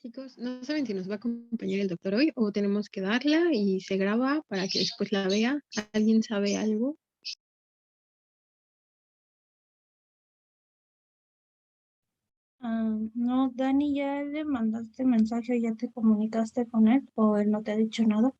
Chicos, no saben si nos va a acompañar el doctor hoy o tenemos que darla y se graba para que después la vea. ¿Alguien sabe algo? No, Dani, ¿ya le mandaste mensaje o ya te comunicaste con él o él no te ha dicho nada?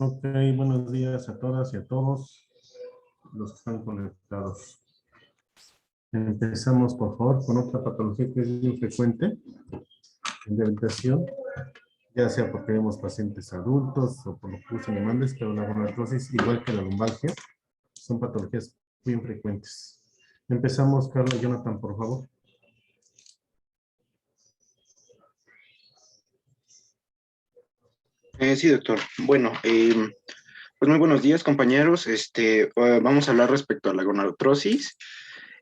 Ok, buenos días a todas y a todos los que están conectados. Empezamos, por favor, con otra patología que es muy frecuente en debilitación, ya sea porque vemos pacientes adultos o por lo que usan animales, pero la gonartrosis, igual que la lumbalgia, son patologías bien frecuentes. Empezamos, Carla y Jonathan, por favor. Sí, doctor. Bueno, pues muy buenos días, compañeros. Vamos a hablar respecto a la gonartrosis.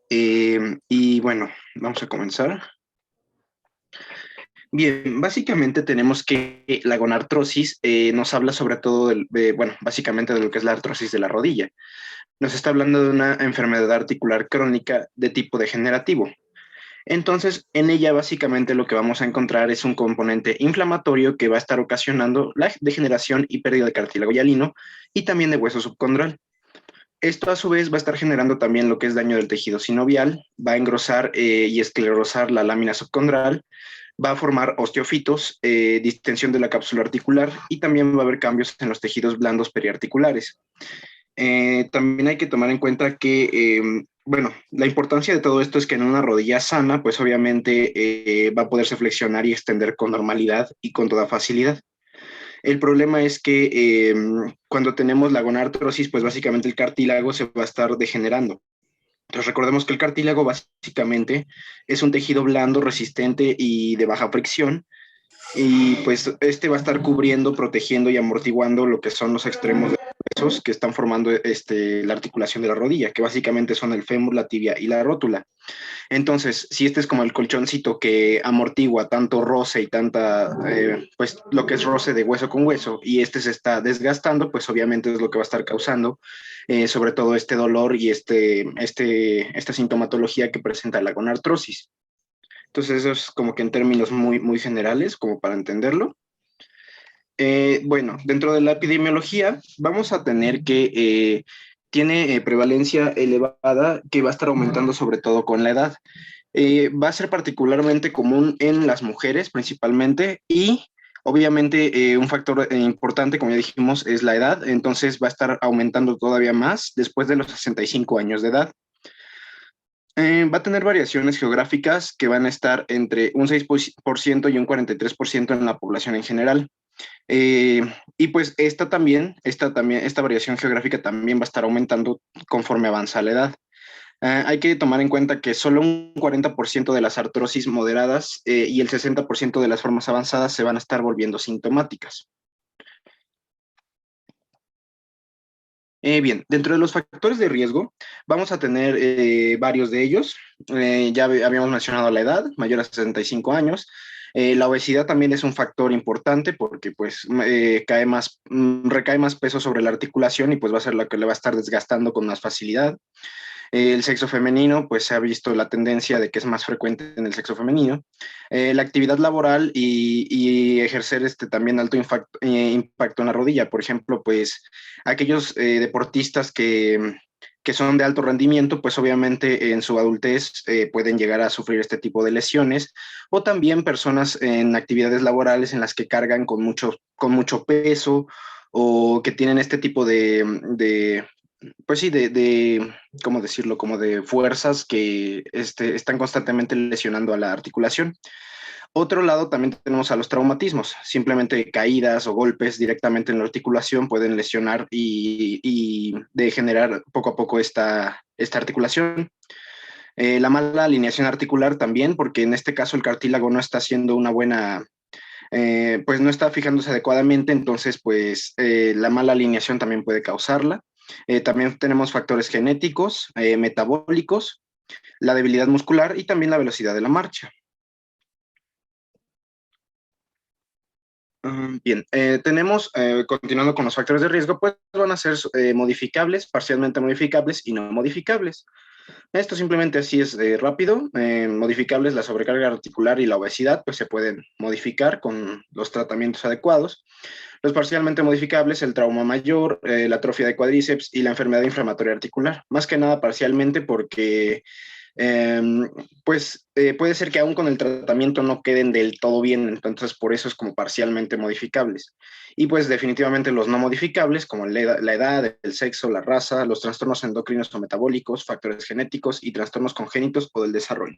Y bueno, vamos a comenzar. Bien, básicamente tenemos que la gonartrosis nos habla sobre todo, bueno, básicamente de lo que es la artrosis de la rodilla. Nos está hablando de una enfermedad articular crónica de tipo degenerativo. Entonces, en ella básicamente lo que vamos a encontrar es un componente inflamatorio que va a estar ocasionando la degeneración y pérdida de cartílago hialino y también de hueso subcondral. Esto a su vez va a estar generando también lo que es daño del tejido sinovial, va a engrosar y esclerosar la lámina subcondral, va a formar osteofitos, distensión de la cápsula articular y también va a haber cambios en los tejidos blandos periarticulares. También hay que tomar en cuenta que, bueno, la importancia de todo esto es que en una rodilla sana, pues obviamente va a poderse flexionar y extender con normalidad y con toda facilidad. El problema es que cuando tenemos la gonartrosis, pues básicamente el cartílago se va a estar degenerando. Entonces recordemos que el cartílago básicamente es un tejido blando, resistente y de baja fricción, y pues este va a estar cubriendo, protegiendo y amortiguando lo que son los extremos de los huesos que están formando la articulación de la rodilla, que básicamente son el fémur, la tibia y la rótula. Entonces, si este es como el colchoncito que amortigua tanto roce y pues lo que es roce de hueso con hueso, y este se está desgastando, pues obviamente es lo que va a estar causando sobre todo este dolor y esta sintomatología que presenta la gonartrosis. Entonces, eso es como que en términos muy, muy generales, como para entenderlo. Bueno, dentro de la epidemiología vamos a tener que tiene prevalencia elevada que va a estar aumentando sobre todo con la edad. Va a ser particularmente común en las mujeres principalmente y obviamente un factor importante, como ya dijimos, es la edad, entonces va a estar aumentando todavía más después de los 65 años de edad. Va a tener variaciones geográficas que van a estar entre un 6% y un 43% en la población en general. Y pues esta variación geográfica también va a estar aumentando conforme avanza la edad. Hay que tomar en cuenta que solo un 40% de las artrosis moderadas y el 60% de las formas avanzadas se van a estar volviendo sintomáticas. Bien, dentro de los factores de riesgo, vamos a tener varios de ellos. Ya habíamos mencionado la edad, mayor a 65 años. La obesidad también es un factor importante porque pues recae más peso sobre la articulación y pues va a ser lo que le va a estar desgastando con más facilidad. El sexo femenino, pues se ha visto la tendencia de que es más frecuente en el sexo femenino. La actividad laboral y ejercer también alto impacto en la rodilla. Por ejemplo, pues aquellos deportistas que son de alto rendimiento, pues obviamente en su adultez pueden llegar a sufrir este tipo de lesiones, o también personas en actividades laborales en las que cargan con mucho peso o que tienen este tipo pues sí, ¿cómo decirlo? Como de fuerzas que están constantemente lesionando a la articulación. Otro lado también tenemos a los traumatismos, simplemente caídas o golpes directamente en la articulación pueden lesionar y degenerar poco a poco esta articulación. La mala alineación articular también, porque en este caso el cartílago no está haciendo una buena, pues no está fijándose adecuadamente, entonces pues la mala alineación también puede causarla. También tenemos factores genéticos, metabólicos, la debilidad muscular y también la velocidad de la marcha. Bien, continuando con los factores de riesgo, pues van a ser modificables, parcialmente modificables y no modificables. Esto simplemente así es rápido. Modificables, la sobrecarga articular y la obesidad, pues se pueden modificar con los tratamientos adecuados. Los parcialmente modificables, el trauma mayor, la atrofia de cuádriceps y la enfermedad inflamatoria articular. Más que nada parcialmente porque pues puede ser que aún con el tratamiento no queden del todo bien, entonces por eso es como parcialmente modificables. Y pues definitivamente los no modificables, como la edad, el sexo, la raza, los trastornos endocrinos o metabólicos, factores genéticos y trastornos congénitos o del desarrollo.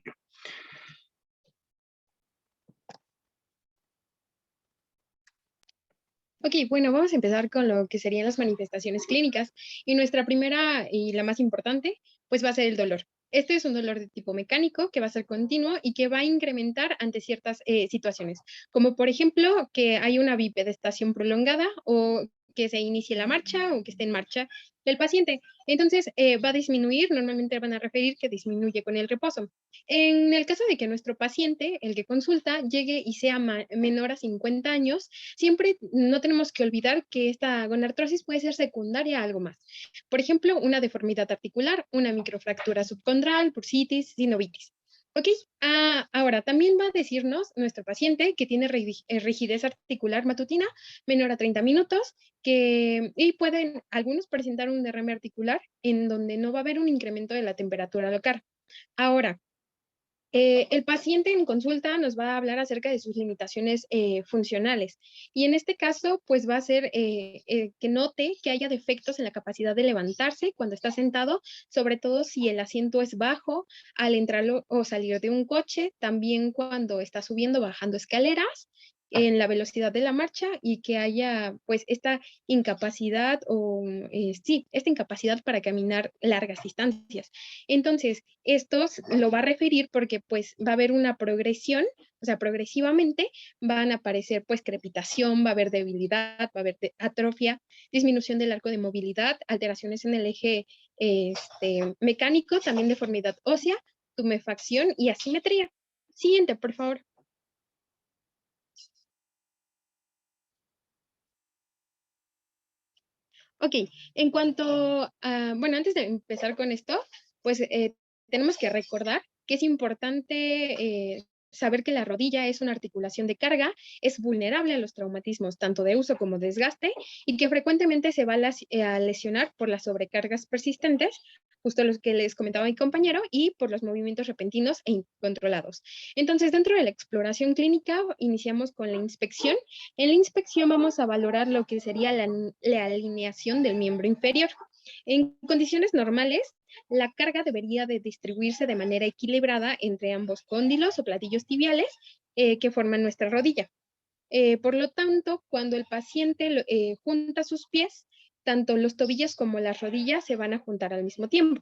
Ok, bueno, vamos a empezar con lo que serían las manifestaciones clínicas. Y nuestra primera y la más importante, pues va a ser el dolor. Este es un dolor de tipo mecánico que va a ser continuo y que va a incrementar ante ciertas situaciones, como por ejemplo que hay una bipedestación prolongada o que se inicie la marcha o que esté en marcha el paciente. Entonces va a disminuir, normalmente van a referir que disminuye con el reposo. En el caso de que nuestro paciente, el que consulta, llegue y sea menor a 50 años, siempre no tenemos que olvidar que esta gonartrosis puede ser secundaria a algo más. Por ejemplo, una deformidad articular, una microfractura subcondral, bursitis, sinovitis. Ok, ahora también va a decirnos nuestro paciente que tiene rigidez articular matutina menor a 30 minutos y pueden algunos presentar un derrame articular en donde no va a haber un incremento de la temperatura local. Ahora, El paciente en consulta nos va a hablar acerca de sus limitaciones funcionales y en este caso pues va a ser que note que haya defectos en la capacidad de levantarse cuando está sentado, sobre todo si el asiento es bajo al entrar o salir de un coche, también cuando está subiendo o bajando escaleras, en la velocidad de la marcha y que haya pues esta incapacidad o sí, esta incapacidad para caminar largas distancias. Entonces, esto lo va a referir porque pues va a haber una progresión, o sea, progresivamente van a aparecer pues crepitación, va a haber debilidad, va a haber atrofia, disminución del arco de movilidad, alteraciones en el eje mecánico, también deformidad ósea, tumefacción y asimetría. Siguiente, por favor. Ok, en cuanto a, bueno, antes de empezar con esto, pues tenemos que recordar que es importante saber que la rodilla es una articulación de carga, es vulnerable a los traumatismos, tanto de uso como desgaste, y que frecuentemente se va a lesionar por las sobrecargas persistentes, justo lo que les comentaba mi compañero, y por los movimientos repentinos e incontrolados. Entonces, dentro de la exploración clínica, iniciamos con la inspección. En la inspección vamos a valorar lo que sería la alineación del miembro inferior. En condiciones normales, la carga debería de distribuirse de manera equilibrada entre ambos cóndilos o platillos tibiales que forman nuestra rodilla. Por lo tanto, cuando el paciente junta sus pies, tanto los tobillos como las rodillas se van a juntar al mismo tiempo.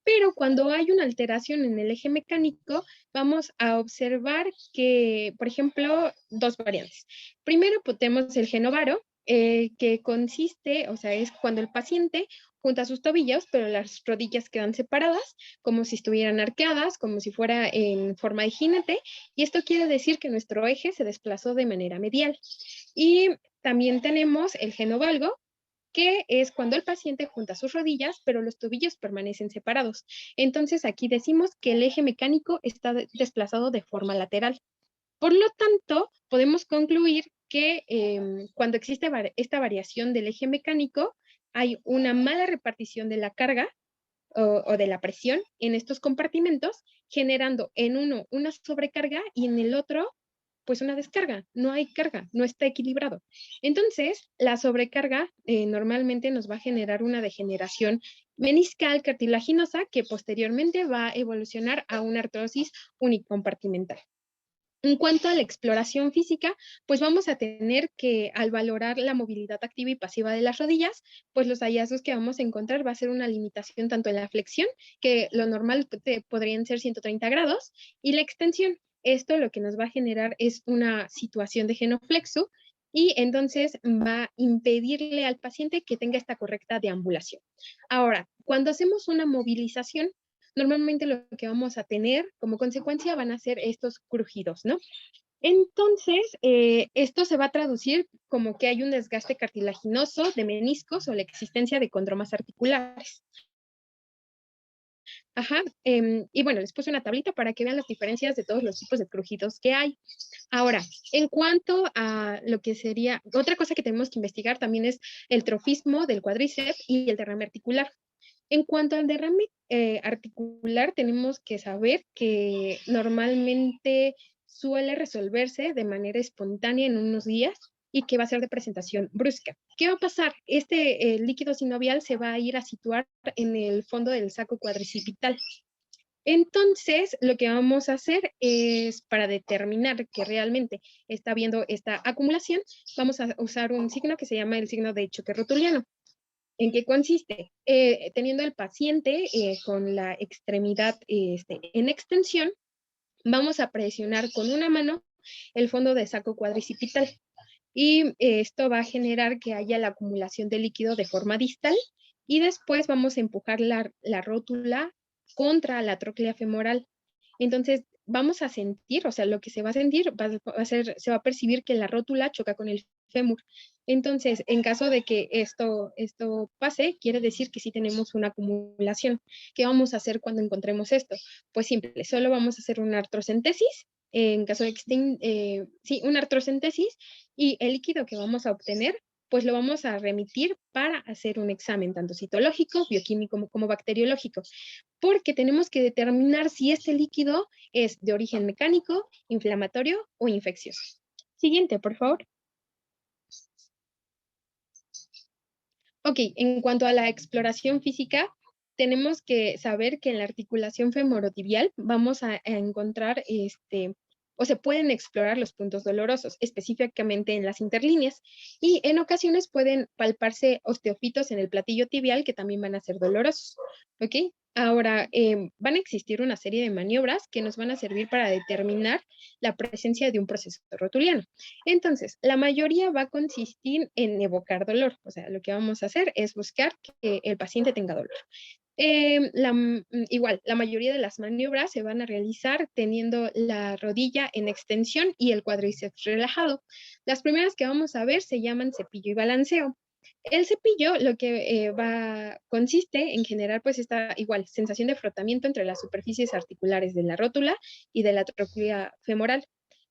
Pero cuando hay una alteración en el eje mecánico, vamos a observar que, por ejemplo, dos variantes. Primero, pues, tenemos el genovaro, que consiste, o sea, es cuando el paciente junta sus tobillos, pero las rodillas quedan separadas, como si estuvieran arqueadas, como si fuera en forma de jinete, y esto quiere decir que nuestro eje se desplazó de manera medial. Y también tenemos el genovalgo, que es cuando el paciente junta sus rodillas, pero los tobillos permanecen separados. Entonces aquí decimos que el eje mecánico está desplazado de forma lateral. Por lo tanto, podemos concluir que cuando existe esta variación del eje mecánico, hay una mala repartición de la carga o de la presión en estos compartimentos, generando en uno una sobrecarga y en el otro pues una descarga, no hay carga, no está equilibrado. Entonces, la sobrecarga normalmente nos va a generar una degeneración meniscal cartilaginosa que posteriormente va a evolucionar a una artrosis unicompartimental. En cuanto a la exploración física, pues vamos a tener que, al valorar la movilidad activa y pasiva de las rodillas, pues los hallazgos que vamos a encontrar va a ser una limitación tanto en la flexión, que lo normal podrían ser 130 grados, y la extensión. Esto lo que nos va a generar es una situación de genoflexo y entonces va a impedirle al paciente que tenga esta correcta deambulación. Ahora, cuando hacemos una movilización, normalmente lo que vamos a tener como consecuencia van a ser estos crujidos, ¿no? Entonces, esto se va a traducir como que hay un desgaste cartilaginoso de meniscos o la existencia de condromas articulares. Ajá, y bueno, les puse una tablita para que vean las diferencias de todos los tipos de crujidos que hay. Ahora, en cuanto a lo que sería, otra cosa que tenemos que investigar también es el trofismo del cuádriceps y el derrame articular. En cuanto al derrame articular, tenemos que saber que normalmente suele resolverse de manera espontánea en unos días y que va a ser de presentación brusca. ¿Qué va a pasar? Este líquido sinovial se va a ir a situar en el fondo del saco cuadricipital. Entonces, lo que vamos a hacer es, para determinar que realmente está habiendo esta acumulación, vamos a usar un signo que se llama el signo de choque rotuliano. ¿En qué consiste? Teniendo al paciente con la extremidad en extensión, vamos a presionar con una mano el fondo de saco cuadricipital y esto va a generar que haya la acumulación de líquido de forma distal y después vamos a empujar la rótula contra la tróclea femoral. Entonces, vamos a sentir, o sea, lo que se va a sentir se va a percibir que la rótula choca con el fémur. Entonces, en caso de que esto pase, quiere decir que sí tenemos una acumulación. ¿Qué vamos a hacer cuando encontremos esto? Pues simple, solo vamos a hacer una artrocentesis, en caso de que sí, una artrocentesis, y el líquido que vamos a obtener, pues lo vamos a remitir para hacer un examen tanto citológico, bioquímico como bacteriológico. porque tenemos que determinar si este líquido es de origen mecánico, inflamatorio o infeccioso. Siguiente, por favor. Ok, en cuanto a la exploración física, tenemos que saber que en la articulación femorotibial vamos a encontrar, o se pueden explorar los puntos dolorosos, específicamente en las interlíneas, y en ocasiones pueden palparse osteofitos en el platillo tibial que también van a ser dolorosos, ¿ok? Ahora, van a existir una serie de maniobras que nos van a servir para determinar la presencia de un proceso rotuliano. Entonces, la mayoría va a consistir en evocar dolor. O sea, lo que vamos a hacer es buscar que el paciente tenga dolor. Igual, la mayoría de las maniobras se van a realizar teniendo la rodilla en extensión y el cuádriceps relajado. Las primeras que vamos a ver se llaman cepillo y balanceo. El cepillo lo que consiste en generar pues esta igual sensación de frotamiento entre las superficies articulares de la rótula y de la tróclea femoral.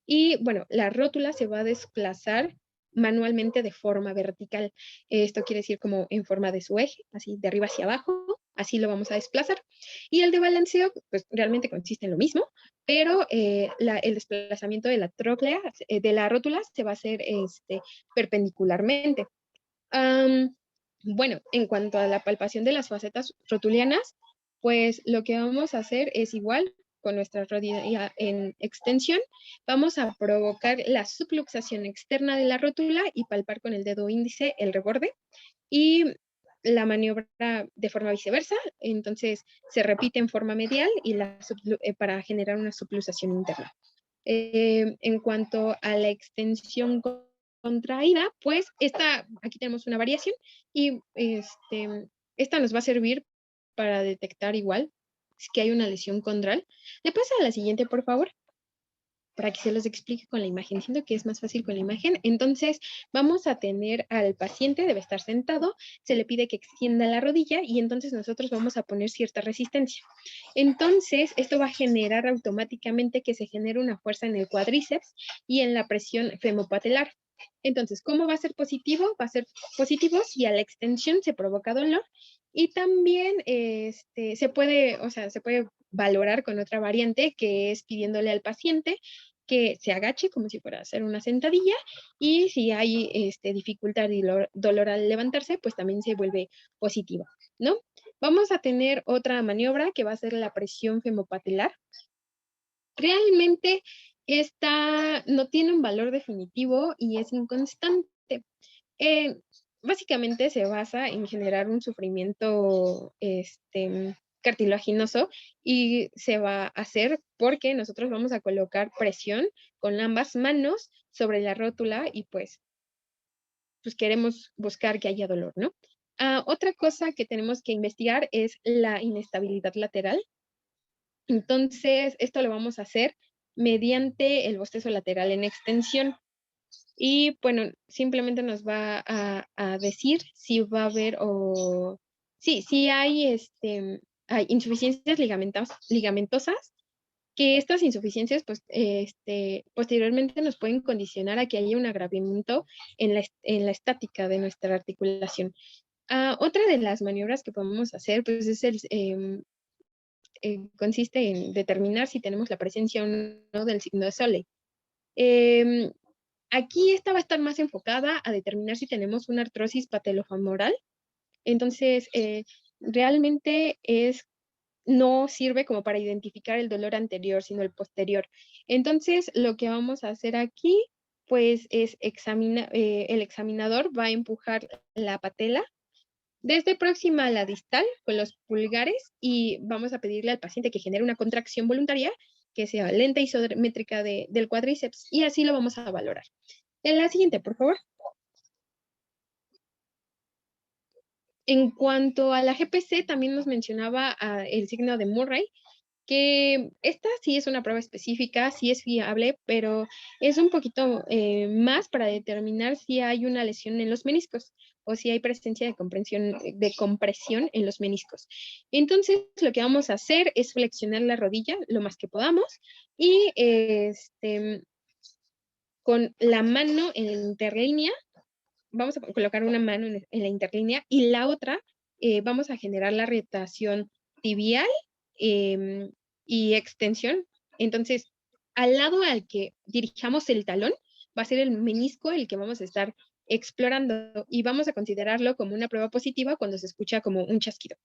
Y bueno, la rótula se va a desplazar manualmente de forma vertical. Esto quiere decir como en forma de su eje, así de arriba hacia abajo, así lo vamos a desplazar. Y el de balanceo, pues realmente consiste en lo mismo, pero el desplazamiento de la tróclea, de la rótula, se va a hacer perpendicularmente. Bueno, en cuanto a la palpación de las facetas rotulianas, pues lo que vamos a hacer es igual con nuestra rodilla en extensión, vamos a provocar la subluxación externa de la rótula y palpar con el dedo índice el reborde y la maniobra de forma viceversa, entonces se repite en forma medial y para generar una subluxación interna. En cuanto a la extensión contraída, pues aquí tenemos una variación y esta nos va a servir para detectar igual que hay una lesión condral. Le pasa a la siguiente, por favor, para que se los explique con la imagen. Siento que es más fácil con la imagen. Entonces, vamos a tener al paciente, debe estar sentado, se le pide que extienda la rodilla y entonces nosotros vamos a poner cierta resistencia. Entonces, esto va a generar automáticamente que se genere una fuerza en el cuádriceps y en la presión femopatelar. Entonces, ¿cómo va a ser positivo? Va a ser positivo si a la extensión se provoca dolor y también se puede valorar con otra variante que es pidiéndole al paciente que se agache como si fuera a hacer una sentadilla y si hay dificultad y dolor al levantarse, pues también se vuelve positiva, ¿no? Vamos a tener otra maniobra que va a ser la presión femopatelar. Realmente esta no tiene un valor definitivo y es inconstante. Básicamente se basa en generar un sufrimiento cartilaginoso y se va a hacer porque nosotros vamos a colocar presión con ambas manos sobre la rótula y pues queremos buscar que haya dolor, ¿no? Otra cosa que tenemos que investigar es la inestabilidad lateral. Entonces, esto lo vamos a hacer mediante el bostezo lateral en extensión. Y bueno, simplemente nos va a decir si va a haber o si hay, hay insuficiencias ligamentosas, que estas insuficiencias pues posteriormente nos pueden condicionar a que haya un agravamiento en la estática de nuestra articulación. Otra de las maniobras que podemos hacer pues es consiste en determinar si tenemos la presencia o no del signo de Soleil. Aquí esta va a estar más enfocada a determinar si tenemos una artrosis patellofemoral. Entonces, realmente no sirve como para identificar el dolor anterior, sino el posterior. Entonces, lo que vamos a hacer aquí, pues, es el examinador va a empujar la patela desde próxima a la distal con los pulgares y vamos a pedirle al paciente que genere una contracción voluntaria que sea lenta y isométrica del cuádriceps y así lo vamos a valorar. En la siguiente, por favor. En cuanto a la GPC, también nos mencionaba el signo de Murray, que esta sí es una prueba específica, sí es fiable, pero es un poquito más para determinar si hay una lesión en los meniscos o si hay presencia de compresión en los meniscos. Entonces, lo que vamos a hacer es flexionar la rodilla lo más que podamos y con la mano en la interlínea, vamos a colocar una mano en la interlínea y la otra vamos a generar la rotación tibial y extensión. Entonces, al lado al que dirijamos el talón, va a ser el menisco el que vamos a estar explorando y vamos a considerarlo como una prueba positiva cuando se escucha como un chasquido.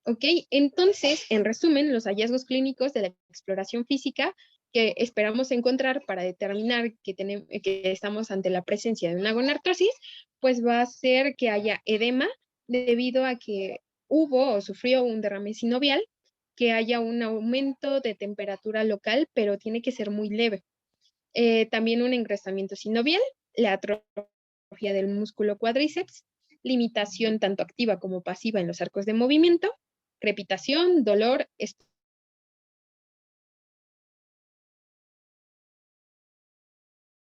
¿Ok? Entonces, en resumen, los hallazgos clínicos de la exploración física que esperamos encontrar para determinar que estamos ante la presencia de una gonartrosis, pues va a ser que haya edema debido a que hubo o sufrió un derrame sinovial, que haya un aumento de temperatura local, pero tiene que ser muy leve. También un engrosamiento sinovial, la atrofia del músculo cuádriceps, limitación tanto activa como pasiva en los arcos de movimiento, crepitación, dolor,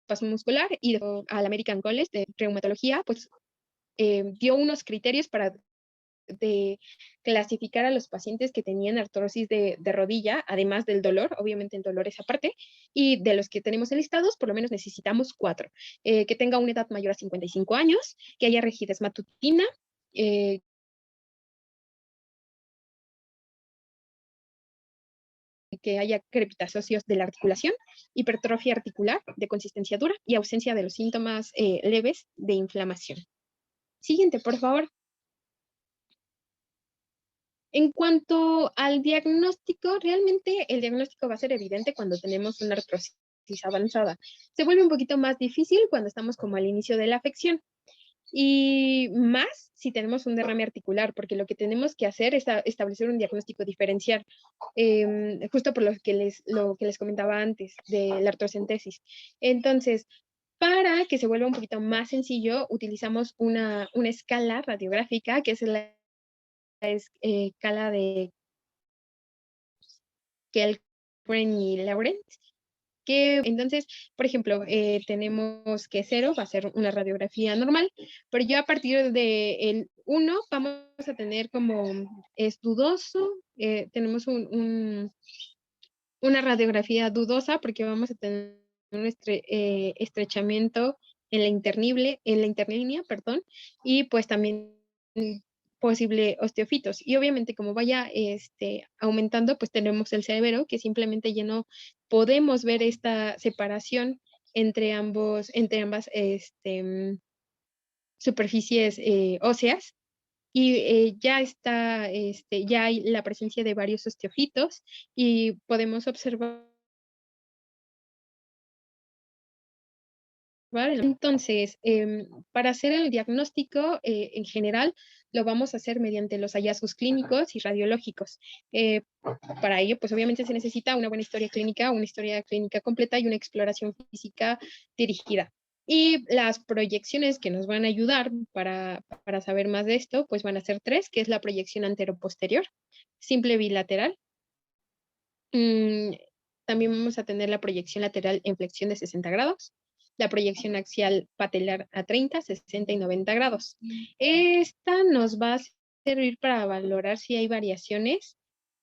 espasmo muscular y al American College de Reumatología, pues dio unos criterios para clasificar a los pacientes que tenían artrosis de rodilla, además del dolor, obviamente el dolor es aparte, y de los que tenemos enlistados, por lo menos necesitamos 4. Que tenga una edad mayor a 55 años, que haya rigidez matutina, que haya crepitacocios de la articulación, hipertrofia articular de consistencia dura y ausencia de los síntomas leves de inflamación. Siguiente, por favor. En cuanto al diagnóstico, realmente el diagnóstico va a ser evidente cuando tenemos una artrosis avanzada. Se vuelve un poquito más difícil cuando estamos como al inicio de la afección. Y más si tenemos un derrame articular, porque lo que tenemos que hacer es establecer un diagnóstico diferencial, justo por lo que les comentaba antes de la artrocentesis. Entonces, para que se vuelva un poquito más sencillo, utilizamos una escala radiográfica, que es la escala de Kellgren y Lawrence, que entonces, por ejemplo, tenemos que 0 va a ser una radiografía normal, pero ya a partir del 1 vamos a tener como es dudoso, tenemos una radiografía dudosa porque vamos a tener un estrechamiento en la interlínea, perdón, y pues también posible osteofitos. Y obviamente como vaya aumentando, pues tenemos el severo, que simplemente ya no podemos ver esta separación entre ambas superficies óseas. Y ya hay la presencia de varios osteofitos y podemos observar. Entonces, para hacer el diagnóstico en general, lo vamos a hacer mediante los hallazgos clínicos y radiológicos. Para ello, pues obviamente se necesita una buena historia clínica completa y una exploración física dirigida. Y las proyecciones que nos van a ayudar para saber más de esto, pues van a ser 3, que es la proyección antero-posterior, simple bilateral. También vamos a tener la proyección lateral en flexión de 60 grados, la proyección axial patelar a 30, 60 y 90 grados. Esta nos va a servir para valorar si hay variaciones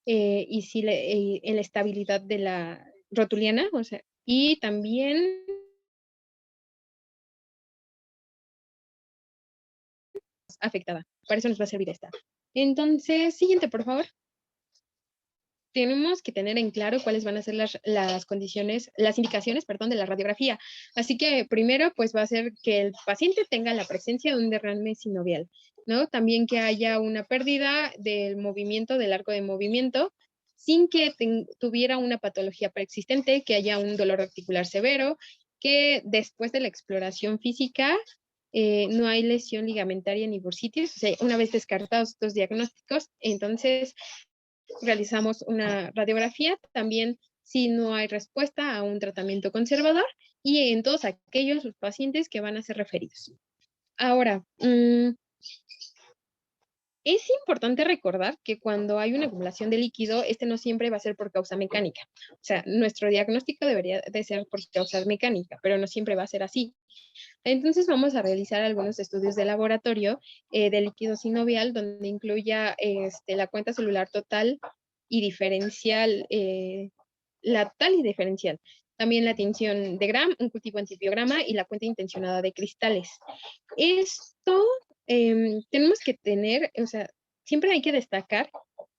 y si en la estabilidad de la rotuliana, o sea, y también afectada. Para eso nos va a servir esta. Entonces, siguiente, por favor. Tenemos que tener en claro cuáles van a ser las condiciones, las indicaciones, perdón, de la radiografía. Así que primero, pues va a ser que el paciente tenga la presencia de un derrame sinovial, ¿no? También que haya una pérdida del movimiento, del arco de movimiento, sin que tuviera una patología preexistente, que haya un dolor articular severo, que después de la exploración física no hay lesión ligamentaria ni bursitis. O sea, una vez descartados estos diagnósticos, entonces realizamos una radiografía, también si no hay respuesta a un tratamiento conservador y en todos aquellos pacientes que van a ser referidos. Ahora, es importante recordar que cuando hay una acumulación de líquido, no siempre va a ser por causa mecánica. O sea, nuestro diagnóstico debería de ser por causa mecánica, pero no siempre va a ser así. Entonces vamos a realizar algunos estudios de laboratorio de líquido sinovial, donde incluya la cuenta celular total y diferencial, la tal y diferencial. También la tinción de Gram, un cultivo antibiograma y la cuenta intencionada de cristales. Esto tenemos que tener, o sea, siempre hay que destacar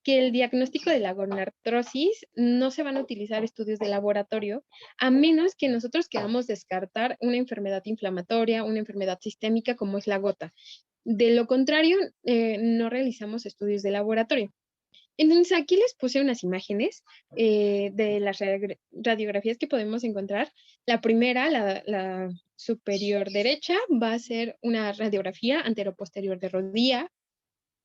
que el diagnóstico de la gonartrosis no se van a utilizar estudios de laboratorio, a menos que nosotros queramos descartar una enfermedad inflamatoria, una enfermedad sistémica como es la gota. De lo contrario, no realizamos estudios de laboratorio. Entonces, aquí les puse unas imágenes de las radiografías que podemos encontrar. La primera, la superior derecha, va a ser una radiografía anteroposterior de rodilla,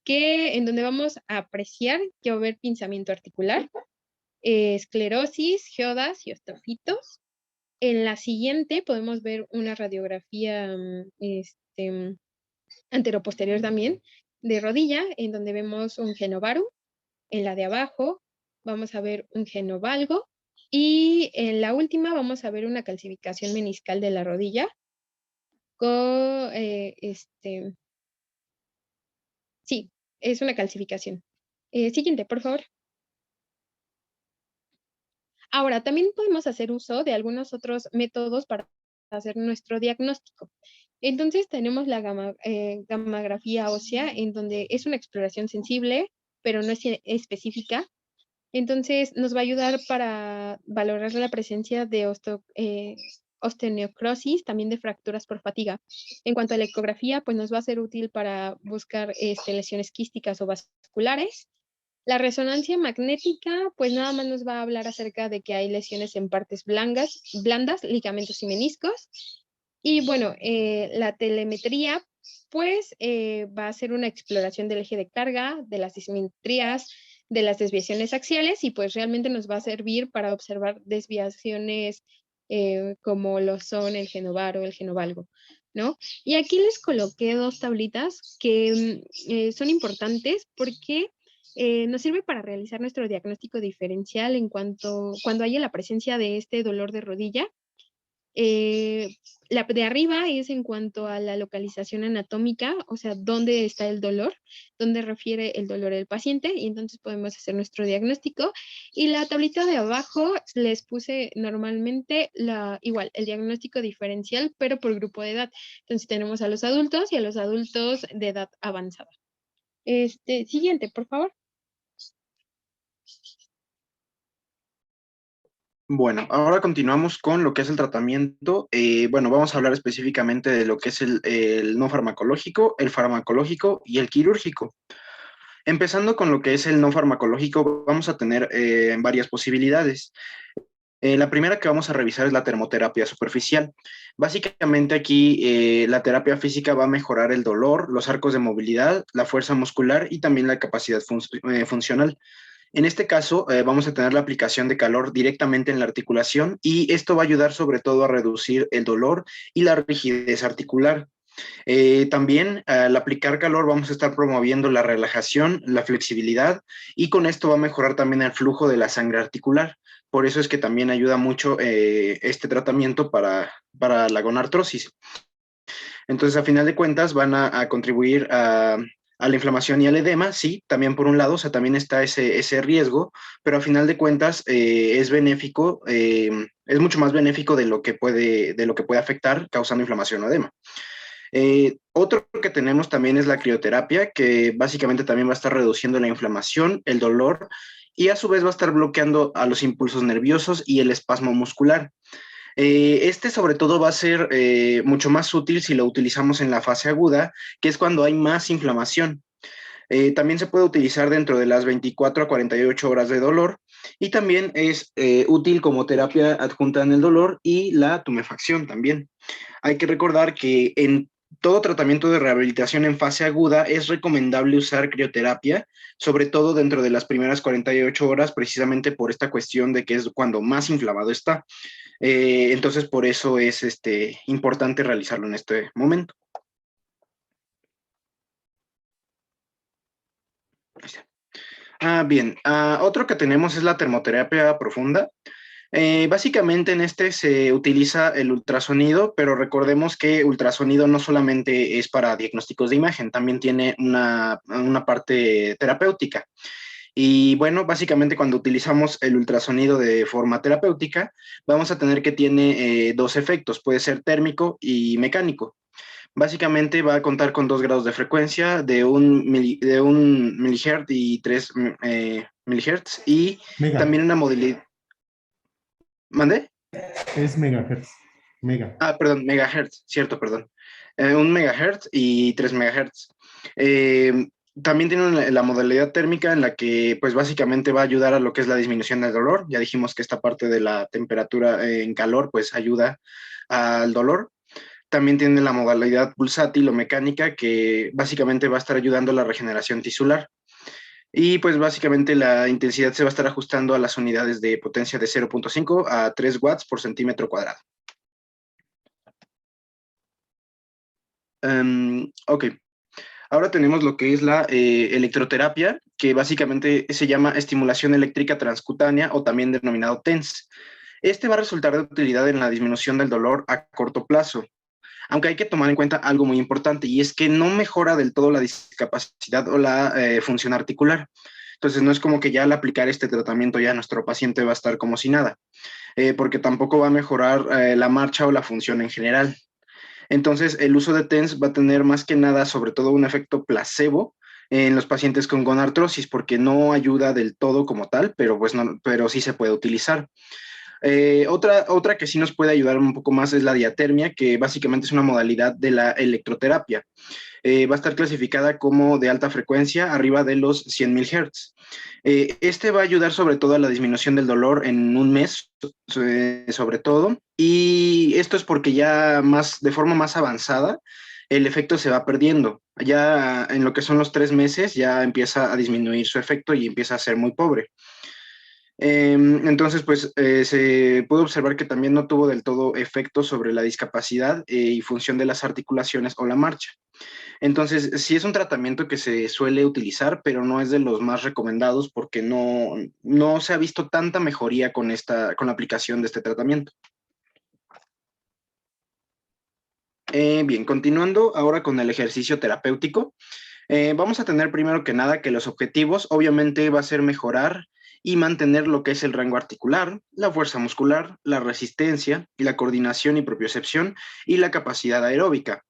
en donde vamos a apreciar que va a haber pinzamiento articular, esclerosis, geodas y osteofitos. En la siguiente podemos ver una radiografía anteroposterior también de rodilla, en donde vemos un genovarum. En la de abajo vamos a ver un genovalgo y en la última vamos a ver una calcificación meniscal de la rodilla con, sí, es una calcificación. Siguiente, por favor. Ahora, también podemos hacer uso de algunos otros métodos para hacer nuestro diagnóstico. Entonces, tenemos la gammagrafía ósea, en donde es una exploración sensible, pero no es específica. Entonces, nos va a ayudar para valorar la presencia de osteonecrosis, también de fracturas por fatiga. En cuanto a la ecografía, pues nos va a ser útil para buscar lesiones quísticas o vasculares. La resonancia magnética, pues nada más nos va a hablar acerca de que hay lesiones en partes blandas, ligamentos y meniscos. Y bueno, la telemetría, pues va a ser una exploración del eje de carga, de las disimetrías, de las desviaciones axiales, y pues realmente nos va a servir para observar desviaciones como lo son el genovaro o el genovalgo, ¿no? Y aquí les coloqué dos tablitas que son importantes porque nos sirve para realizar nuestro diagnóstico diferencial cuando haya la presencia de este dolor de rodilla. La de arriba es en cuanto a la localización anatómica, o sea, dónde está el dolor, dónde refiere el dolor el paciente, y entonces podemos hacer nuestro diagnóstico. Y la tablita de abajo les puse normalmente igual, el diagnóstico diferencial, pero por grupo de edad. Entonces tenemos a los adultos y a los adultos de edad avanzada. Siguiente, por favor. Bueno, ahora continuamos con lo que es el tratamiento. Bueno, vamos a hablar específicamente de lo que es el no farmacológico, el farmacológico y el quirúrgico. Empezando con lo que es el no farmacológico, vamos a tener varias posibilidades. La primera que vamos a revisar es la termoterapia superficial. Básicamente aquí la terapia física va a mejorar el dolor, los arcos de movilidad, la fuerza muscular y también la capacidad funcional. En este caso, vamos a tener la aplicación de calor directamente en la articulación y esto va a ayudar sobre todo a reducir el dolor y la rigidez articular. También al aplicar calor vamos a estar promoviendo la relajación, la flexibilidad y con esto va a mejorar también el flujo de la sangre articular. Por eso es que también ayuda mucho este tratamiento para la gonartrosis. Entonces, a final de cuentas, van a contribuir a la inflamación y al edema, sí, también por un lado, o sea, también está ese riesgo, pero a final de cuentas es benéfico, es mucho más benéfico de lo que puede afectar causando inflamación o edema. Otro que tenemos también es la crioterapia, que básicamente también va a estar reduciendo la inflamación, el dolor, y a su vez va a estar bloqueando a los impulsos nerviosos y el espasmo muscular. Sobre todo va a ser mucho más útil si lo utilizamos en la fase aguda, que es cuando hay más inflamación. También se puede utilizar dentro de las 24 a 48 horas de dolor y también es útil como terapia adjunta en el dolor y la tumefacción también. Hay que recordar que en todo tratamiento de rehabilitación en fase aguda es recomendable usar crioterapia, sobre todo dentro de las primeras 48 horas, precisamente por esta cuestión de que es cuando más inflamado está. Entonces, por eso es importante realizarlo en este momento. Bien, otro que tenemos es la termoterapia profunda. Básicamente en este se utiliza el ultrasonido, pero recordemos que ultrasonido no solamente es para diagnósticos de imagen, también tiene una parte terapéutica. Y bueno, básicamente cuando utilizamos el ultrasonido de forma terapéutica, vamos a tener que tiene dos efectos, puede ser térmico y mecánico. Básicamente va a contar con 2 grados de frecuencia de un milihertz y 3 milihertz, y Mega, también una modalidad. ¿Mande? es megahertz. Mega. Ah, perdón, megahertz, cierto, perdón. 1 megahertz y 3 megahertz. Eh, También tiene la modalidad térmica en la que pues básicamente va a ayudar a lo que es la disminución del dolor. Ya dijimos que esta parte de la temperatura en calor pues ayuda al dolor. También tiene la modalidad pulsátil o mecánica, que básicamente va a estar ayudando a la regeneración tisular. Y pues básicamente la intensidad se va a estar ajustando a las unidades de potencia de 0.5 a 3 watts por centímetro cuadrado. Ok, ahora tenemos lo que es la electroterapia, que básicamente se llama estimulación eléctrica transcutánea o también denominado TENS. Este va a resultar de utilidad en la disminución del dolor a corto plazo, aunque hay que tomar en cuenta algo muy importante, y es que no mejora del todo la discapacidad o la función articular. Entonces no es como que ya al aplicar este tratamiento ya nuestro paciente va a estar como si nada, porque tampoco va a mejorar la marcha o la función en general. Entonces, el uso de TENS va a tener más que nada, sobre todo, un efecto placebo en los pacientes con gonartrosis, porque no ayuda del todo como tal, pero, pues no, pero sí se puede utilizar. Otra que sí nos puede ayudar un poco más es la diatermia, que básicamente es una modalidad de la electroterapia. Va a estar clasificada como de alta frecuencia, arriba de los 100.000 Hz. Este va a ayudar sobre todo a la disminución del dolor en un mes, sobre todo, y esto es porque ya de forma más avanzada, el efecto se va perdiendo. Ya en lo que son los 3 meses ya empieza a disminuir su efecto y empieza a ser muy pobre. Entonces, pues se puede observar que también no tuvo del todo efecto sobre la discapacidad y función de las articulaciones o la marcha. Entonces, sí es un tratamiento que se suele utilizar, pero no es de los más recomendados porque no se ha visto tanta mejoría con la aplicación de este tratamiento. Bien, continuando ahora con el ejercicio terapéutico, vamos a tener primero que nada que los objetivos obviamente va a ser mejorar y mantener lo que es el rango articular, la fuerza muscular, la resistencia y la coordinación y propiocepción y la capacidad aeróbica.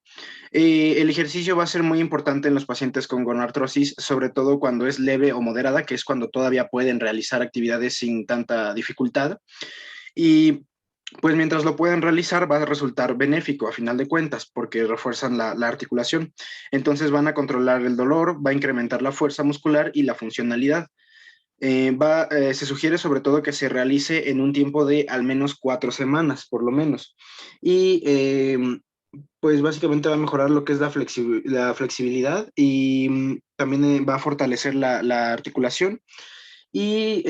El ejercicio va a ser muy importante en los pacientes con gonartrosis, sobre todo cuando es leve o moderada, que es cuando todavía pueden realizar actividades sin tanta dificultad. Y pues mientras lo puedan realizar va a resultar benéfico a final de cuentas porque refuerzan la articulación. Entonces van a controlar el dolor, va a incrementar la fuerza muscular y la funcionalidad. Se sugiere sobre todo que se realice en un tiempo de al menos 4 semanas, por lo menos. Y pues básicamente va a mejorar lo que es la flexibilidad y también va a fortalecer la articulación. Y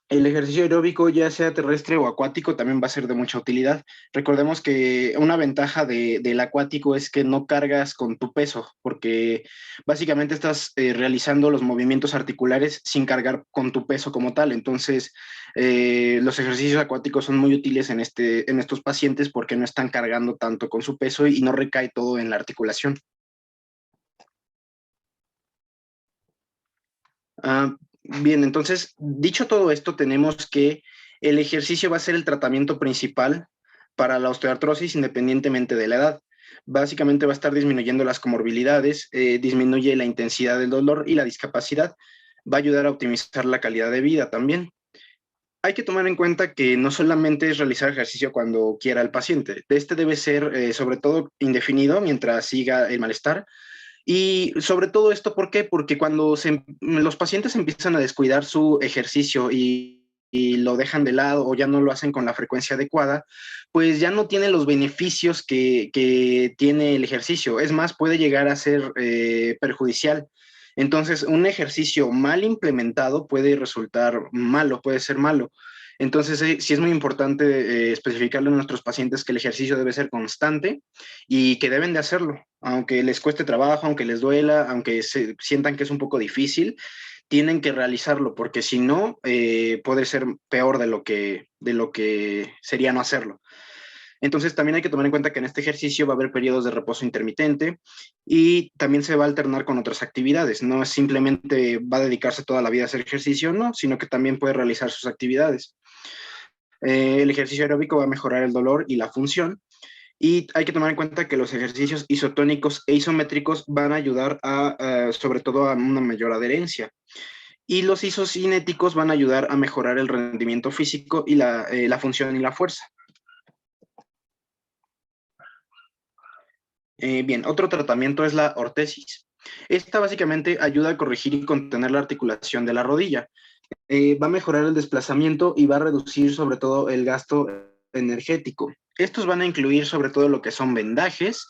el ejercicio aeróbico, ya sea terrestre o acuático, también va a ser de mucha utilidad. Recordemos que una ventaja del acuático es que no cargas con tu peso, porque básicamente estás realizando los movimientos articulares sin cargar con tu peso como tal. Entonces, los ejercicios acuáticos son muy útiles en estos pacientes porque no están cargando tanto con su peso y no recae todo en la articulación. Bien, entonces, dicho todo esto, tenemos que el ejercicio va a ser el tratamiento principal para la osteoartrosis independientemente de la edad. Básicamente va a estar disminuyendo las comorbilidades, disminuye la intensidad del dolor y la discapacidad. Va a ayudar a optimizar la calidad de vida también. Hay que tomar en cuenta que no solamente es realizar ejercicio cuando quiera el paciente. Este debe ser, sobre todo, indefinido mientras siga el malestar. Y sobre todo esto, ¿por qué? Porque cuando los pacientes empiezan a descuidar su ejercicio y lo dejan de lado o ya no lo hacen con la frecuencia adecuada, pues ya no tiene los beneficios que tiene el ejercicio. Es más, puede llegar a ser perjudicial. Entonces, un ejercicio mal implementado puede resultar malo, puede ser malo. Entonces, sí es muy importante especificarle a nuestros pacientes que el ejercicio debe ser constante y que deben de hacerlo, aunque les cueste trabajo, aunque les duela, aunque sientan que es un poco difícil, tienen que realizarlo, porque si no, puede ser peor de lo que sería no hacerlo. Entonces también hay que tomar en cuenta que en este ejercicio va a haber periodos de reposo intermitente y también se va a alternar con otras actividades. No es simplemente va a dedicarse toda la vida a hacer ejercicio, no, sino que también puede realizar sus actividades. El ejercicio aeróbico va a mejorar el dolor y la función. Y hay que tomar en cuenta que los ejercicios isotónicos e isométricos van a ayudar sobre todo a una mayor adherencia. Y los isocinéticos van a ayudar a mejorar el rendimiento físico y la función y la fuerza. Bien, otro tratamiento es la ortesis. Esta básicamente ayuda a corregir y contener la articulación de la rodilla. Va a mejorar el desplazamiento y va a reducir sobre todo el gasto energético. Estos van a incluir sobre todo lo que son vendajes,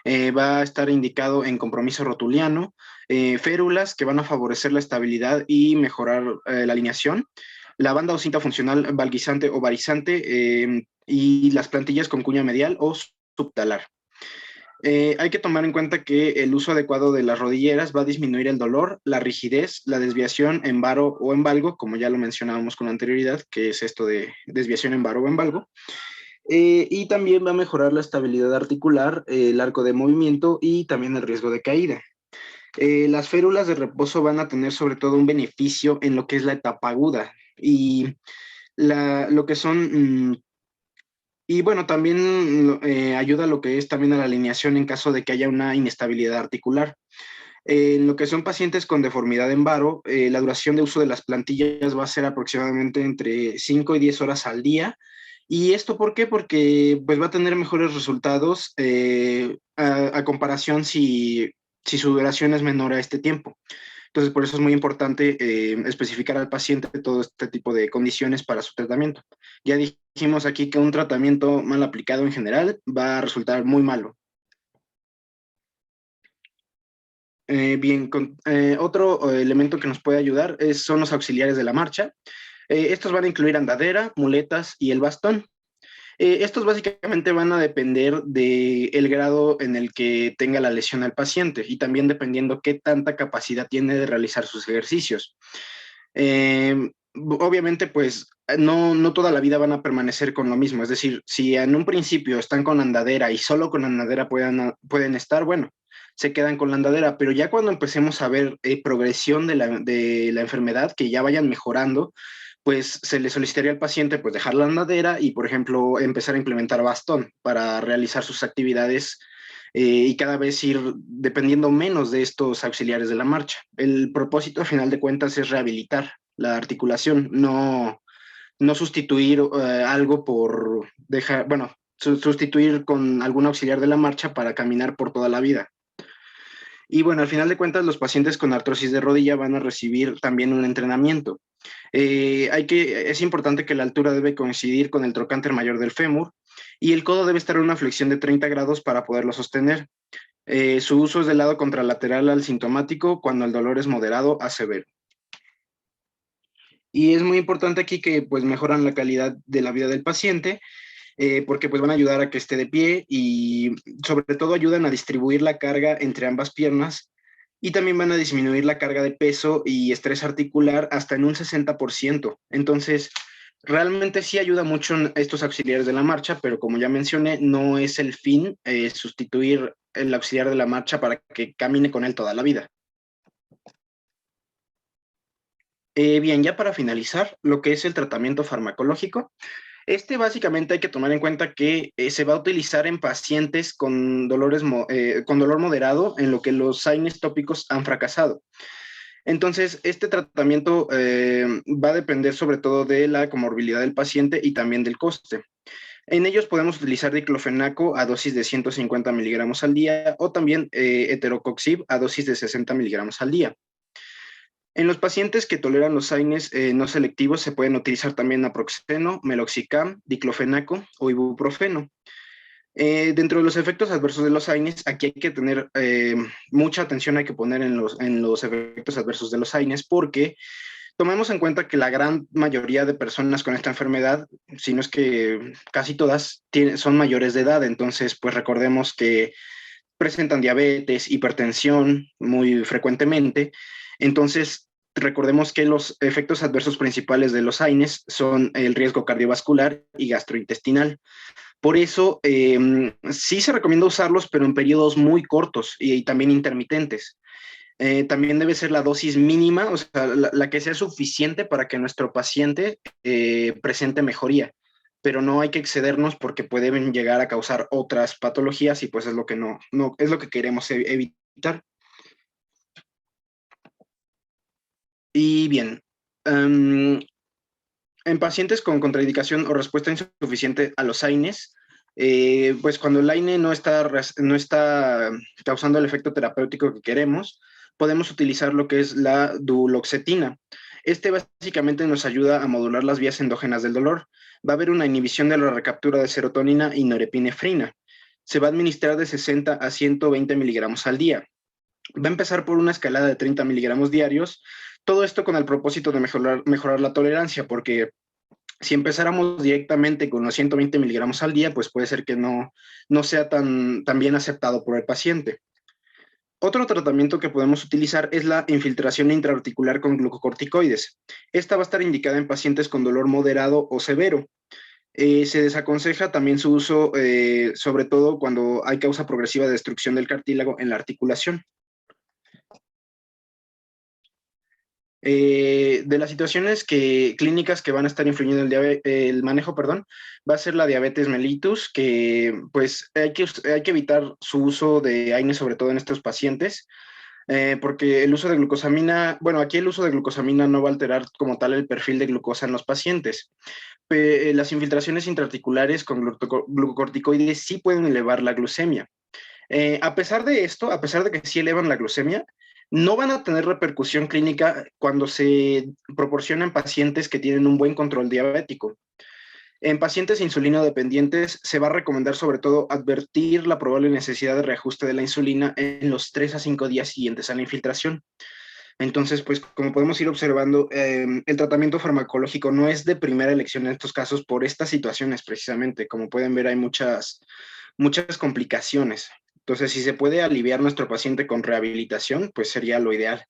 va a estar indicado en compromiso rotuliano, férulas que van a favorecer la estabilidad y mejorar la alineación, la banda o cinta funcional valguizante o varizante y las plantillas con cuña medial o subtalar. Hay que tomar en cuenta que el uso adecuado de las rodilleras va a disminuir el dolor, la rigidez, la desviación en varo o en valgo, como ya lo mencionábamos con anterioridad, que es esto de desviación en varo o en valgo. Y también va a mejorar la estabilidad articular, el arco de movimiento y también el riesgo de caída. Las férulas de reposo van a tener sobre todo un beneficio en lo que es la etapa aguda y lo que son... Y bueno, también ayuda a lo que es también a la alineación en caso de que haya una inestabilidad articular. En lo que son pacientes con deformidad en varo, la duración de uso de las plantillas va a ser aproximadamente entre 5 y 10 horas al día. ¿Y esto por qué? Porque pues, va a tener mejores resultados a comparación si su duración es menor a este tiempo. Entonces, por eso es muy importante especificar al paciente todo este tipo de condiciones para su tratamiento. Ya dijimos aquí que un tratamiento mal aplicado en general va a resultar muy malo. Bien, otro elemento que nos puede ayudar son los auxiliares de la marcha. Estos van a incluir andadera, muletas y el bastón. Estos básicamente van a depender del grado en el que tenga la lesión al paciente y también dependiendo qué tanta capacidad tiene de realizar sus ejercicios. Obviamente, pues no toda la vida van a permanecer con lo mismo. Es decir, si en un principio están con andadera y solo con andadera pueden estar, bueno, se quedan con la andadera, pero ya cuando empecemos a ver progresión de la enfermedad, que ya vayan mejorando, pues se le solicitaría al paciente pues dejar la andadera y, por ejemplo, empezar a implementar bastón para realizar sus actividades y cada vez ir dependiendo menos de estos auxiliares de la marcha. El propósito, a final de cuentas, es rehabilitar la articulación, no sustituir algo por dejar, bueno, sustituir con algún auxiliar de la marcha para caminar por toda la vida. Y bueno, al final de cuentas, los pacientes con artrosis de rodilla van a recibir también un entrenamiento. Es importante que la altura debe coincidir con el trocánter mayor del fémur y el codo debe estar en una flexión de 30 grados para poderlo sostener. Su uso es del lado contralateral al sintomático cuando el dolor es moderado a severo. Y es muy importante aquí que pues mejoran la calidad de la vida del paciente porque pues van a ayudar a que esté de pie y sobre todo ayudan a distribuir la carga entre ambas piernas y también van a disminuir la carga de peso y estrés articular hasta en un 60%. Entonces, realmente sí ayuda mucho en estos auxiliares de la marcha, pero como ya mencioné, no es el fin sustituir el auxiliar de la marcha para que camine con él toda la vida. Bien, ya para finalizar, lo que es el tratamiento farmacológico. Básicamente hay que tomar en cuenta que se va a utilizar en pacientes con dolor moderado en lo que los AINES tópicos han fracasado. Entonces, este tratamiento va a depender sobre todo de la comorbilidad del paciente y también del coste. En ellos podemos utilizar diclofenaco a dosis de 150 miligramos al día o también heterocoxib a dosis de 60 miligramos al día. En los pacientes que toleran los AINES no selectivos se pueden utilizar también naproxeno, meloxicam, diclofenaco o ibuprofeno. Dentro de los efectos adversos de los AINES, aquí hay que tener mucha atención, hay que poner en los efectos adversos de los AINES porque tomemos en cuenta que la gran mayoría de personas con esta enfermedad, si no es que casi todas, son mayores de edad, entonces pues recordemos que presentan diabetes, hipertensión muy frecuentemente. Entonces, recordemos que los efectos adversos principales de los AINES son el riesgo cardiovascular y gastrointestinal. Por eso, sí se recomienda usarlos, pero en periodos muy cortos y también intermitentes. También debe ser la dosis mínima, o sea, la que sea suficiente para que nuestro paciente presente mejoría. pero no hay que excedernos porque pueden llegar a causar otras patologías y pues es lo que no es lo que queremos evitar. Y bien, en pacientes con contraindicación o respuesta insuficiente a los AINES, pues cuando el AINE no está causando el efecto terapéutico que queremos, podemos utilizar lo que es la duloxetina. Este básicamente nos ayuda a modular las vías endógenas del dolor. Va a haber una inhibición de la recaptura de serotonina y norepinefrina. Se va a administrar de 60 a 120 miligramos al día. Va a empezar por una escalada de 30 miligramos diarios. Todo esto con el propósito de mejorar la tolerancia, porque si empezáramos directamente con los 120 miligramos al día, pues puede ser que no sea tan bien aceptado por el paciente. Otro tratamiento que podemos utilizar es la infiltración intraarticular con glucocorticoides. Esta va a estar indicada en pacientes con dolor moderado o severo. Se desaconseja también su uso, sobre todo cuando hay causa progresiva de destrucción del cartílago en la articulación. De las situaciones clínicas que van a estar influyendo el manejo, va a ser la diabetes mellitus, que pues hay que evitar su uso de AINE, sobre todo en estos pacientes, porque el uso de glucosamina, bueno, aquí el uso de glucosamina no va a alterar como tal el perfil de glucosa en los pacientes. Las infiltraciones intraarticulares con glucocorticoides sí pueden elevar la glucemia. A pesar de esto, a pesar de que sí elevan la glucemia, no van a tener repercusión clínica cuando se proporcionan pacientes que tienen un buen control diabético. En pacientes insulino dependientes se va a recomendar sobre todo advertir la probable necesidad de reajuste de la insulina en los 3 a 5 días siguientes a la infiltración. Entonces, pues como podemos ir observando, el tratamiento farmacológico no es de primera elección en estos casos por estas situaciones precisamente. Como pueden ver, hay muchas complicaciones. Entonces, si se puede aliviar nuestro paciente con rehabilitación, pues sería lo ideal.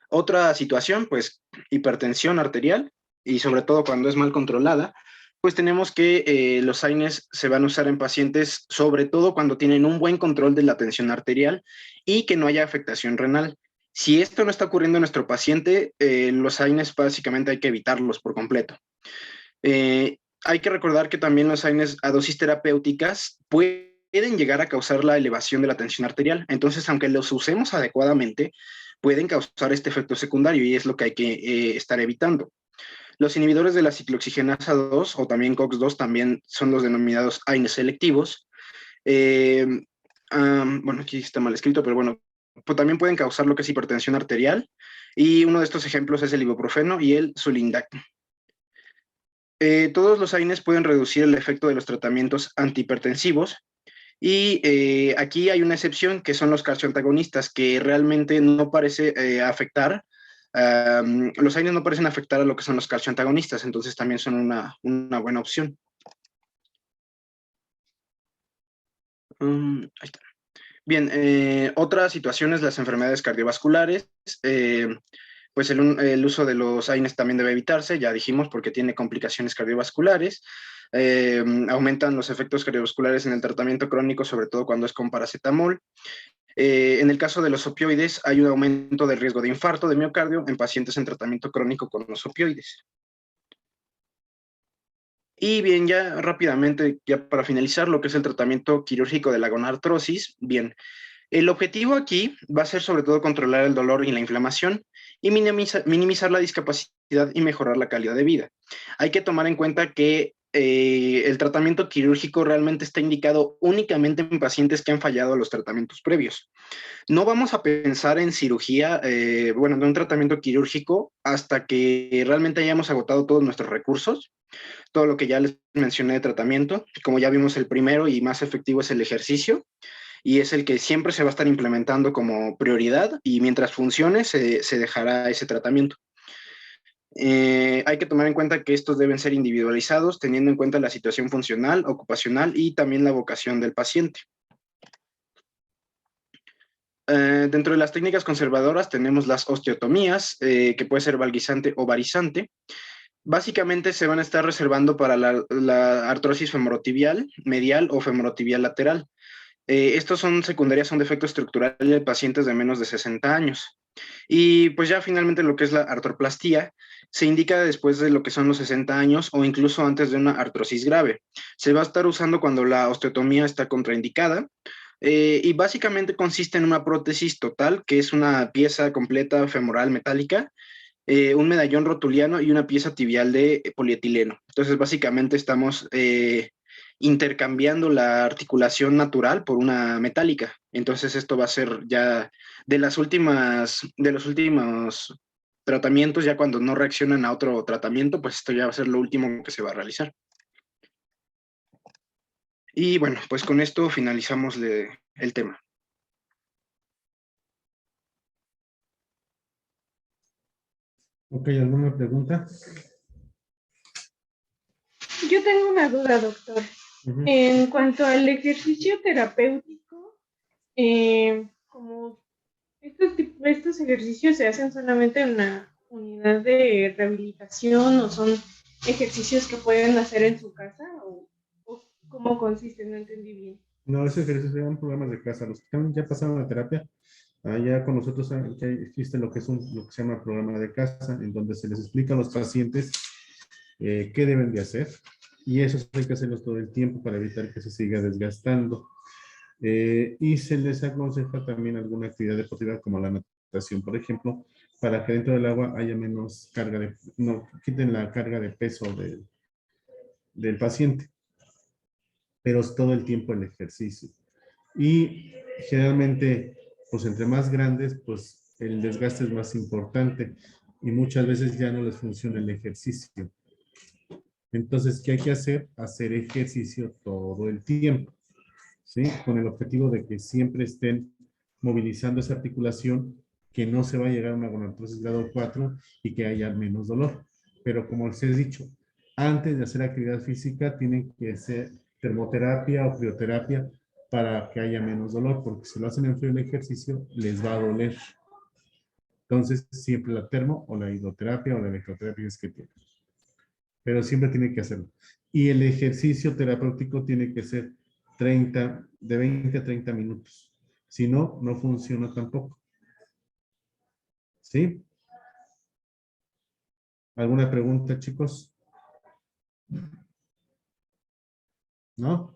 Otra situación, pues hipertensión arterial, y sobre todo cuando es mal controlada, pues tenemos que los AINES se van a usar en pacientes, sobre todo cuando tienen un buen control de la tensión arterial y que no haya afectación renal. Si esto no está ocurriendo en nuestro paciente, los AINES básicamente hay que evitarlos por completo. Hay que recordar que también los AINES a dosis terapéuticas pueden llegar a causar la elevación de la tensión arterial. Entonces, aunque los usemos adecuadamente, pueden causar este efecto secundario y es lo que hay que estar evitando. Los inhibidores de la ciclooxigenasa 2 o también COX-2 también son los denominados AINES selectivos. Bueno, aquí está mal escrito, pero bueno, pues también pueden causar lo que es hipertensión arterial y uno de estos ejemplos es el ibuprofeno y el sulindac. Todos los AINES pueden reducir el efecto de los tratamientos antihipertensivos y aquí hay una excepción que son los calcioantagonistas que realmente no parece afectar. Los AINES no parecen afectar a lo que son los calcioantagonistas, entonces también son una buena opción. Ahí está. Bien, otra situación es las enfermedades cardiovasculares. Pues el uso de los AINES también debe evitarse, ya dijimos, porque tiene complicaciones cardiovasculares. Aumentan los efectos cardiovasculares en el tratamiento crónico, sobre todo cuando es con paracetamol. En el caso de los opioides, hay un aumento del riesgo de infarto de miocardio en pacientes en tratamiento crónico con los opioides. Y bien, ya rápidamente, ya para finalizar, lo que es el tratamiento quirúrgico de la gonartrosis. Bien, el objetivo aquí va a ser sobre todo controlar el dolor y la inflamación y minimizar la discapacidad y mejorar la calidad de vida. Hay que tomar en cuenta que el tratamiento quirúrgico realmente está indicado únicamente en pacientes que han fallado a los tratamientos previos. No vamos a pensar en cirugía, bueno, de un tratamiento quirúrgico hasta que realmente hayamos agotado todos nuestros recursos, todo lo que ya les mencioné de tratamiento. Como ya vimos, el primero y más efectivo es el ejercicio y es el que siempre se va a estar implementando como prioridad y mientras funcione se dejará ese tratamiento. Hay que tomar en cuenta que estos deben ser individualizados teniendo en cuenta la situación funcional, ocupacional y también la vocación del paciente. Dentro de las técnicas conservadoras tenemos las osteotomías, que puede ser valguisante o varizante. Básicamente se van a estar reservando para la artrosis femorotibial medial o femorotibial lateral. Estos son secundarias a un defecto estructural en pacientes de menos de 60 años. Y pues ya finalmente lo que es la artroplastía se indica después de lo que son los 60 años o incluso antes de una artrosis grave. Se va a estar usando cuando la osteotomía está contraindicada. Y básicamente consiste en una prótesis total, que es una pieza completa femoral metálica, un medallón rotuliano y una pieza tibial de polietileno. Entonces, básicamente estamos intercambiando la articulación natural por una metálica. Entonces, esto va a ser ya de los últimos tratamientos, ya cuando no reaccionan a otro tratamiento, pues esto ya va a ser lo último que se va a realizar. Y bueno, pues con esto finalizamos el tema. Ok, ¿alguna pregunta? Yo tengo una duda, doctor. En cuanto al ejercicio terapéutico, como estos ejercicios se hacen solamente en una unidad de rehabilitación o son ejercicios que pueden hacer en su casa o cómo consiste, no entendí bien. No, esos ejercicios se llaman programas de casa. Los que ya pasaron la terapia, ya con nosotros ya existe lo que lo que se llama programa de casa, en donde se les explica a los pacientes qué deben de hacer. Y eso hay que hacerlos todo el tiempo para evitar que se siga desgastando. Y se les aconseja también alguna actividad deportiva como la natación, por ejemplo, para que dentro del agua haya menos carga no, quiten la carga de peso del paciente, pero es todo el tiempo el ejercicio. Y generalmente, pues entre más grandes, pues el desgaste es más importante y muchas veces ya no les funciona el ejercicio. Entonces, ¿qué hay que hacer? Hacer ejercicio todo el tiempo, ¿sí? Con el objetivo de que siempre estén movilizando esa articulación, que no se va a llegar a una gonartrosis grado 4 y que haya menos dolor. Pero como les he dicho, antes de hacer actividad física tienen que hacer termoterapia o crioterapia para que haya menos dolor, porque si lo hacen en frío el ejercicio, les va a doler. Entonces, siempre la termo o la hidroterapia o la electroterapia es que tienen. Pero siempre tiene que hacerlo. Y el ejercicio terapéutico tiene que ser de 20 a 30 minutos. Si no, no funciona tampoco. ¿Sí? ¿Alguna pregunta, chicos? ¿No?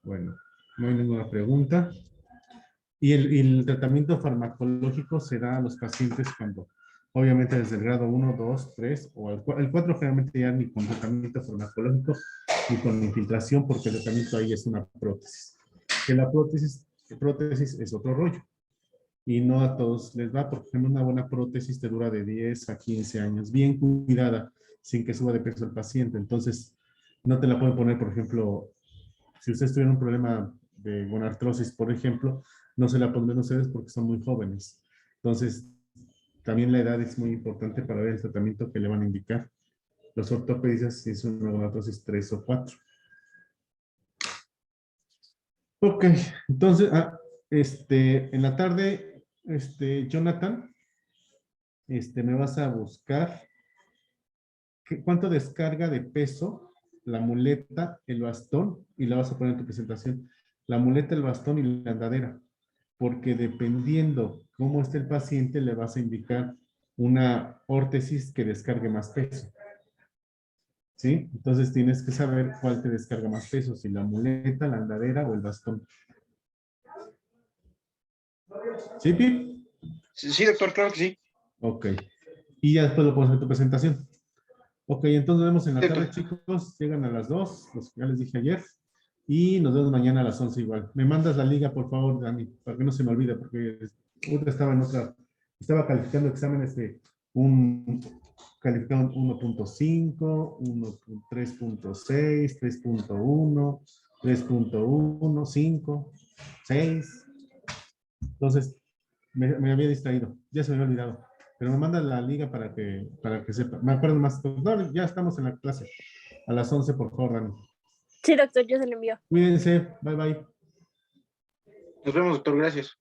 Bueno, no hay ninguna pregunta. Y el tratamiento farmacológico se da a los pacientes cuando, obviamente desde el grado 1, 2, 3 o el 4 generalmente ya ni con tratamiento farmacológico ni con infiltración, porque el tratamiento ahí es una prótesis. Que la prótesis es otro rollo. Y no a todos les va, porque una buena prótesis te dura de 10 a 15 años, bien cuidada, sin que suba de peso el paciente. Entonces, no te la pueden poner, por ejemplo, si ustedes tuvieran un problema de gonartrosis, por ejemplo, no se la pondrán ustedes porque son muy jóvenes. Entonces, también la edad es muy importante para ver el tratamiento que le van a indicar. Los ortopedistas si es una gonartrosis 3 o 4. Ok, entonces, en la tarde, Jonathan, me vas a buscar cuánto descarga de peso la muleta, el bastón, y la vas a poner en tu presentación. La muleta, el bastón y la andadera, porque dependiendo cómo esté el paciente, le vas a indicar una órtesis que descargue más peso. ¿Sí? Entonces tienes que saber cuál te descarga más peso, si la muleta, la andadera o el bastón. ¿Sí, Pip? Sí, doctor, claro que sí. Ok. Y ya después lo pones en tu presentación. Ok, entonces nos vemos en la tarde, chicos. Llegan a las 2, los que ya les dije ayer. Y nos vemos mañana a las 11 igual. Me mandas la liga, por favor, Dani, para que no se me olvide, porque estaba calificando exámenes de calificaron 1.5, 3.6, 3.1, 3.1, 5, 6. Entonces, me había distraído. Ya se me había olvidado. Pero me mandas la liga para que sepa. Me acuerdo más. No, ya estamos en la clase. A las 11, por favor, Dani. Sí, doctor, yo se lo envío. Cuídense. Bye, bye. Nos vemos, doctor. Gracias.